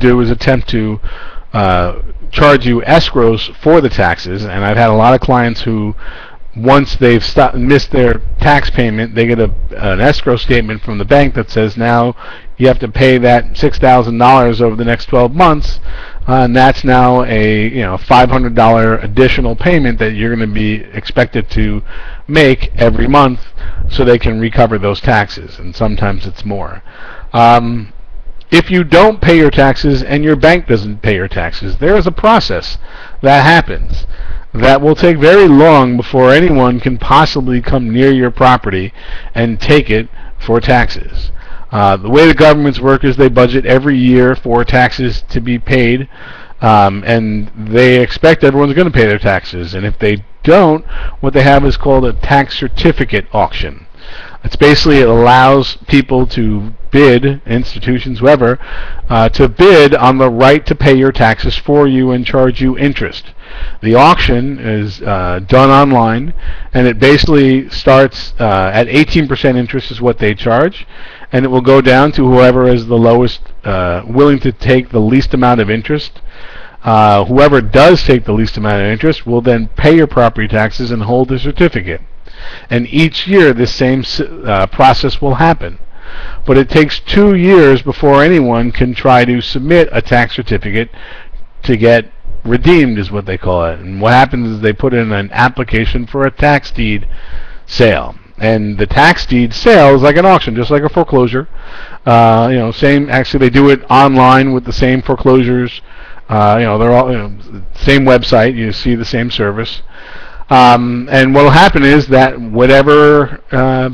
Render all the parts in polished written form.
do is attempt to charge you escrows for the taxes, and I've had a lot of clients who, once they've missed their tax payment, they get an escrow statement from the bank that says now you have to pay that $6,000 over the next 12 months, and that's now a $500 additional payment that you're going to be expected to make every month, so they can recover those taxes, and sometimes it's more. If you don't pay your taxes and your bank doesn't pay your taxes, there is a process that happens that will take very long before anyone can possibly come near your property and take it for taxes. The way the governments work is they budget every year for taxes to be paid, and they expect everyone's going to pay their taxes. And if they don't, what they have is called a tax certificate auction. It's basically, it allows people to bid, institutions, whoever, to bid on the right to pay your taxes for you and charge you interest. The auction is done online, and it basically starts at 18% interest is what they charge, and it will go down to whoever is the lowest, willing to take the least amount of interest. Whoever does take the least amount of interest will then pay your property taxes and hold the certificate. And each year this same process will happen. But it takes 2 years before anyone can try to submit a tax certificate to get redeemed, is what they call it. And what happens is they put in an application for a tax deed sale. And the tax deed sale is like an auction, just like a foreclosure. Same. Actually, they do it online with the same foreclosures. They're all same website. You see the same service. And what will happen is that whatever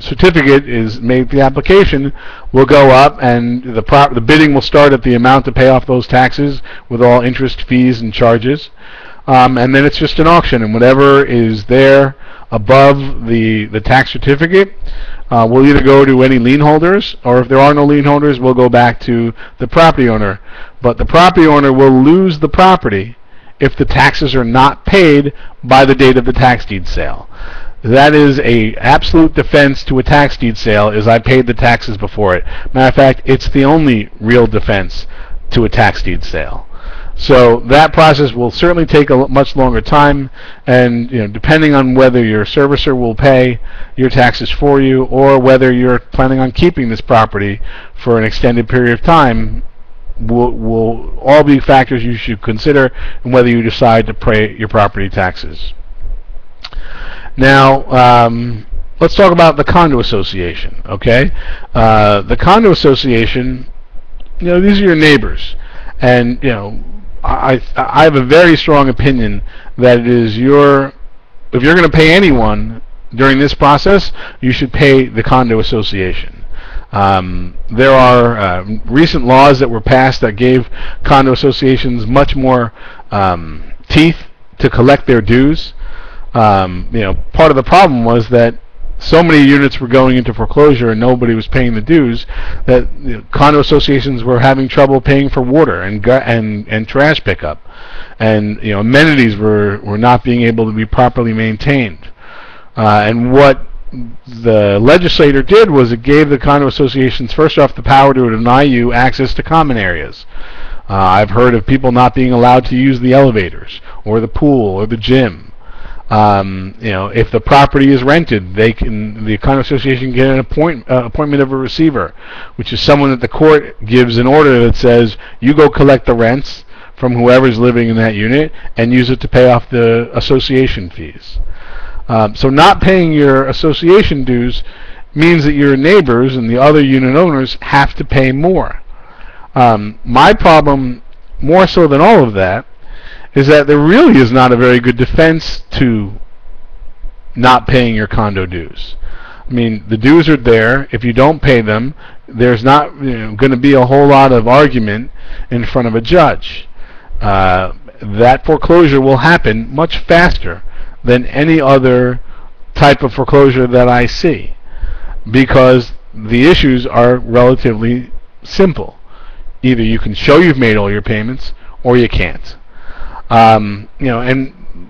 certificate is made the application will go up, and the bidding will start at the amount to pay off those taxes with all interest, fees, and charges. And then it's just an auction, and whatever is there above the tax certificate will either go to any lien holders, or if there are no lien holders, will go back to the property owner. But the property owner will lose the property if the taxes are not paid by the date of the tax deed sale. That is a absolute defense to a tax deed sale, is I paid the taxes before it. Matter of fact, it's the only real defense to a tax deed sale. So that process will certainly take a much longer time, and depending on whether your servicer will pay your taxes for you or whether you're planning on keeping this property for an extended period of time, will all be factors you should consider in whether you decide to pay your property taxes. Now, let's talk about the condo association. Okay, the condo association, these are your neighbors, and I have a very strong opinion that it is if you're going to pay anyone during this process, you should pay the condo association. There are recent laws that were passed that gave condo associations much more teeth to collect their dues. Part of the problem was that so many units were going into foreclosure and nobody was paying the dues that condo associations were having trouble paying for water and trash pickup, and amenities were not being able to be properly maintained. And what the legislator did was it gave the condo associations first off the power to deny you access to common areas. I've heard of people not being allowed to use the elevators or the pool or the gym. If the property is rented, the condo association can get an appointment of a receiver, which is someone that the court gives an order that says you go collect the rents from whoever's living in that unit and use it to pay off the association fees. So not paying your association dues means that your neighbors and the other unit owners have to pay more. My problem, more so than all of that, is that there really is not a very good defense to not paying your condo dues. I mean, the dues are there. If you don't pay them, there's not going to be a whole lot of argument in front of a judge. That foreclosure will happen much faster than any other type of foreclosure that I see, because the issues are relatively simple. Either you can show you've made all your payments, or you can't. And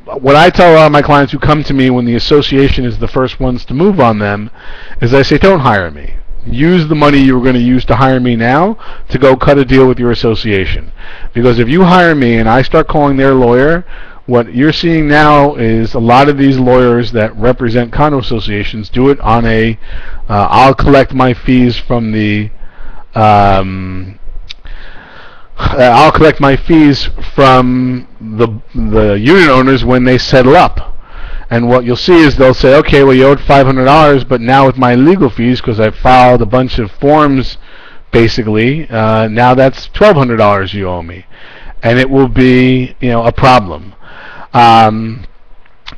what I tell a lot of my clients who come to me when the association is the first ones to move on them is I say, don't hire me. use the money you were going to use to hire me now to go cut a deal with your association. Because if you hire me and I start calling their lawyer, what you're seeing now is a lot of these lawyers that represent condo associations do it on a I'll collect my fees from the I'll collect my fees from the unit owners when they settle up. And what you'll see is they'll say, okay, well, you owed $500, but now with my legal fees, because I filed a bunch of forms, basically, now that's $1,200 you owe me, and it will be, a problem.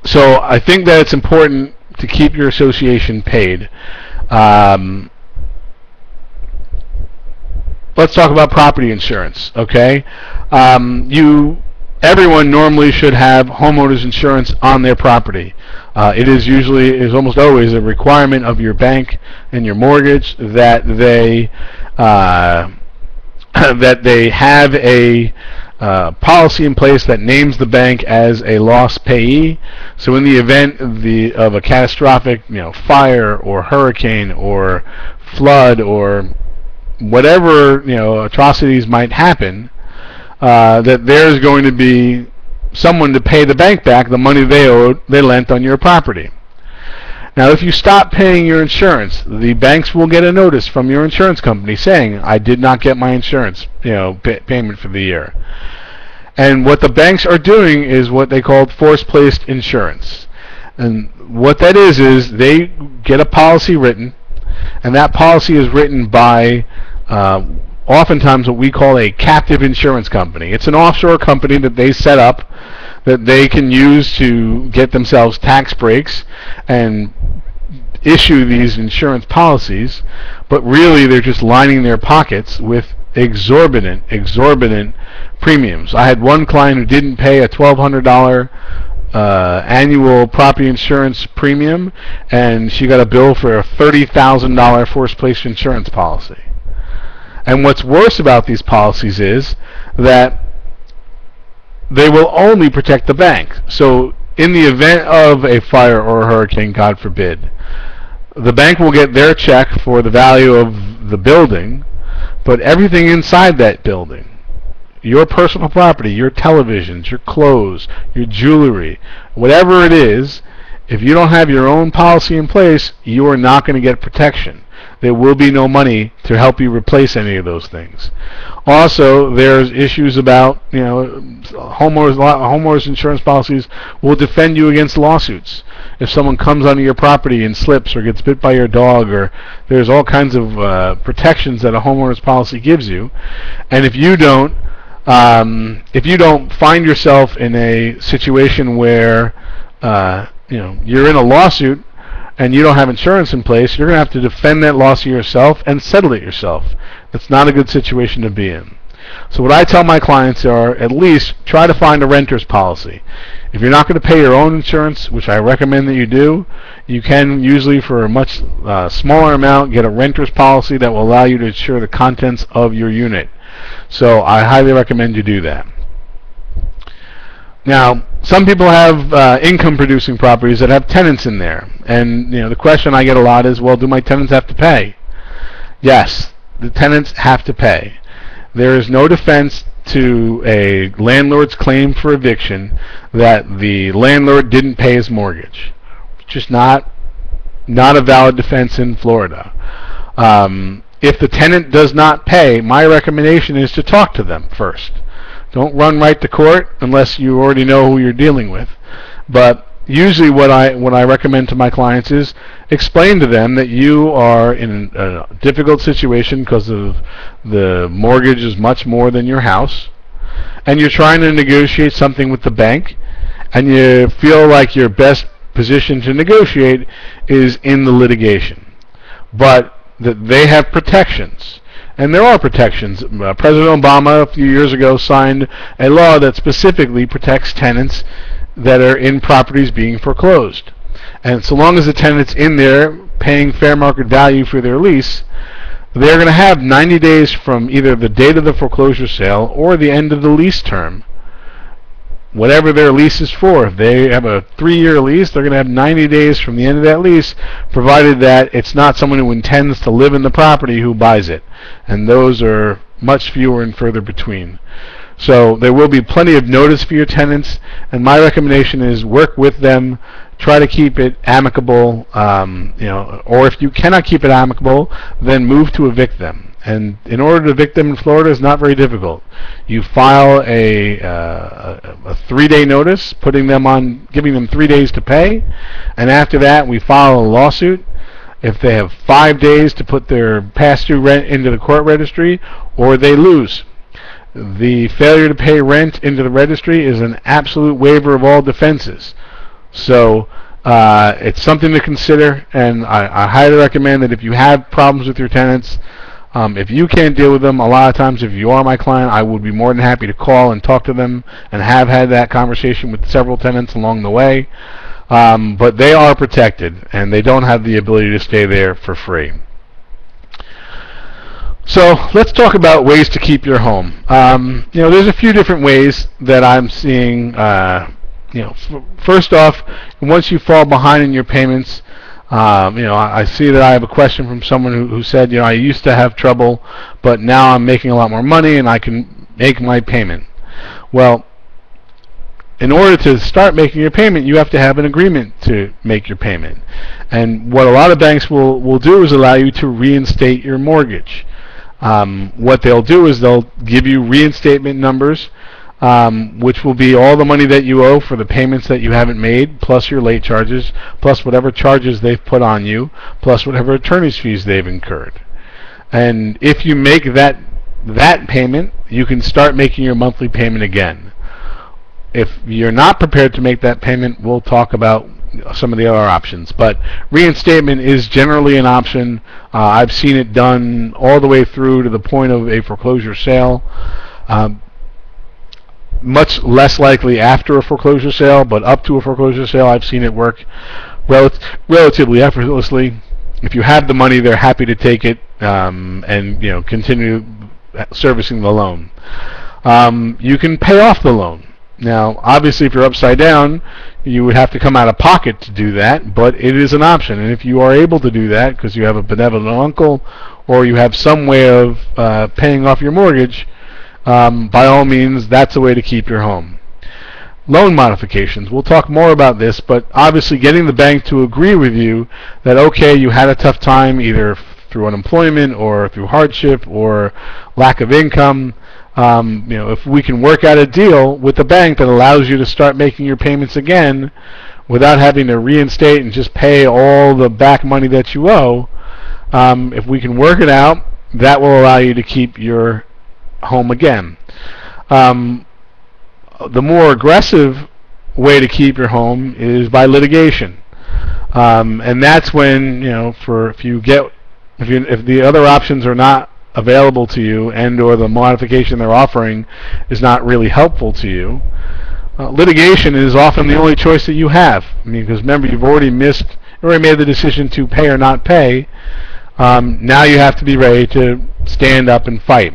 So I think that it's important to keep your association paid. Let's talk about property insurance, okay? Everyone normally should have homeowners insurance on their property. It is almost always a requirement of your bank and your mortgage that they have a policy in place that names the bank as a loss payee. So in the event of a catastrophic, fire or hurricane or flood or whatever atrocities might happen, that there's going to be someone to pay the bank back the money they lent on your property. Now, if you stop paying your insurance, the banks will get a notice from your insurance company saying, I did not get my insurance payment for the year. And what the banks are doing is what they call force-placed insurance. And what that is they get a policy written, and that policy is written by oftentimes what we call a captive insurance company. It's an offshore company that they set up that they can use to get themselves tax breaks and issue these insurance policies, but really they're just lining their pockets with exorbitant premiums. I had one client who didn't pay a $1,200 annual property insurance premium, and she got a bill for a $30,000 force-placed insurance policy. And what's worse about these policies is that they will only protect the bank. So in the event of a fire or a hurricane, God forbid, the bank will get their check for the value of the building, but everything inside that building, your personal property, your televisions, your clothes, your jewelry, whatever it is, if you don't have your own policy in place, you are not going to get protection. There will be no money to help you replace any of those things. Also, there's issues about, homeowners insurance policies will defend you against lawsuits. If someone comes onto your property and slips or gets bit by your dog, or there's all kinds of protections that a homeowner's policy gives you. And if you don't find yourself in a situation where you're in a lawsuit and you don't have insurance in place, you're going to have to defend that lawsuit yourself and settle it yourself. That's not a good situation to be in. So what I tell my clients are, at least try to find a renter's policy. If you're not going to pay your own insurance, which I recommend that you do, you can usually for a much smaller amount get a renter's policy that will allow you to insure the contents of your unit. So I highly recommend you do that. Now, some people have income-producing properties that have tenants in there, and the question I get a lot is, well, do my tenants have to pay? Yes, the tenants have to pay. There is no defense to a landlord's claim for eviction that the landlord didn't pay his mortgage. It's just not a valid defense in Florida. If the tenant does not pay, my recommendation is to talk to them first. Don't run right to court unless you already know who you're dealing with. But usually what I recommend to my clients is explain to them that you are in a difficult situation because of the mortgage is much more than your house, and you're trying to negotiate something with the bank, and you feel like your best position to negotiate is in the litigation. But that they have protections. And there are protections. President Obama a few years ago signed a law that specifically protects tenants that are in properties being foreclosed. And so long as the tenant's in there paying fair market value for their lease, they're going to have 90 days from either the date of the foreclosure sale or the end of the lease term whatever their lease is for. If they have a 3-year lease, they're going to have 90 days from the end of that lease, provided that it's not someone who intends to live in the property who buys it. And those are much fewer and further between. So there will be plenty of notice for your tenants, and my recommendation is work with them. Try to keep it amicable, or if you cannot keep it amicable, then move to evict them. And in order to evict them in Florida is not very difficult. You file a 3-day notice, giving them 3 days to pay, and after that we file a lawsuit. If they have 5 days to put their past due rent into the court registry, or they lose. The failure to pay rent into the registry is an absolute waiver of all defenses. So it's something to consider, and I highly recommend that if you have problems with your tenants, if you can't deal with them, a lot of times if you are my client, I would be more than happy to call and talk to them, and have had that conversation with several tenants along the way. But they are protected, and they don't have the ability to stay there for free. So let's talk about ways to keep your home. There's a few different ways that I'm seeing. First off, once you fall behind in your payments, I see that I have a question from someone who said, I used to have trouble, but now I'm making a lot more money and I can make my payment. Well, in order to start making your payment, you have to have an agreement to make your payment. And what a lot of banks will do is allow you to reinstate your mortgage. What they'll do is they'll give you reinstatement numbers, which will be all the money that you owe for the payments that you haven't made, plus your late charges, plus whatever charges they've put on you, plus whatever attorney's fees they've incurred. And if you make that payment, you can start making your monthly payment again. If you're not prepared to make that payment, we'll talk about some of the other options. But reinstatement is generally an option. I've seen it done all the way through to the point of a foreclosure sale. Much less likely after a foreclosure sale, but up to a foreclosure sale, I've seen it work relatively effortlessly. If you have the money, they're happy to take it and continue servicing the loan. You can pay off the loan. Now, obviously, if you're upside down, you would have to come out of pocket to do that, but it is an option. And if you are able to do that because you have a benevolent uncle or you have some way of paying off your mortgage, by all means, that's a way to keep your home. Loan modifications. We'll talk more about this, but obviously getting the bank to agree with you that, okay, you had a tough time either through unemployment or through hardship or lack of income. If we can work out a deal with the bank that allows you to start making your payments again without having to reinstate and just pay all the back money that you owe, if we can work it out, that will allow you to keep your home again. The more aggressive way to keep your home is by litigation, and that's when if the other options are not available to you and or the modification they're offering is not really helpful to you, litigation is often the only choice that you have. Because remember, you've already made the decision to pay or not pay. Now you have to be ready to stand up and fight.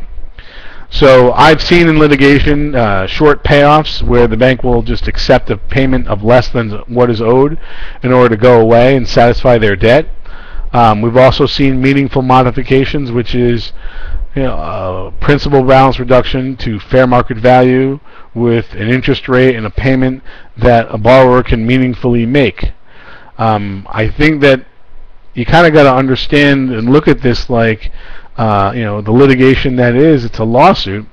So I've seen in litigation short payoffs where the bank will just accept a payment of less than what is owed in order to go away and satisfy their debt. We've also seen meaningful modifications, which is principal balance reduction to fair market value with an interest rate and a payment that a borrower can meaningfully make. I think that you kind of got to understand and look at this like the litigation that is. It's a lawsuit,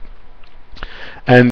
and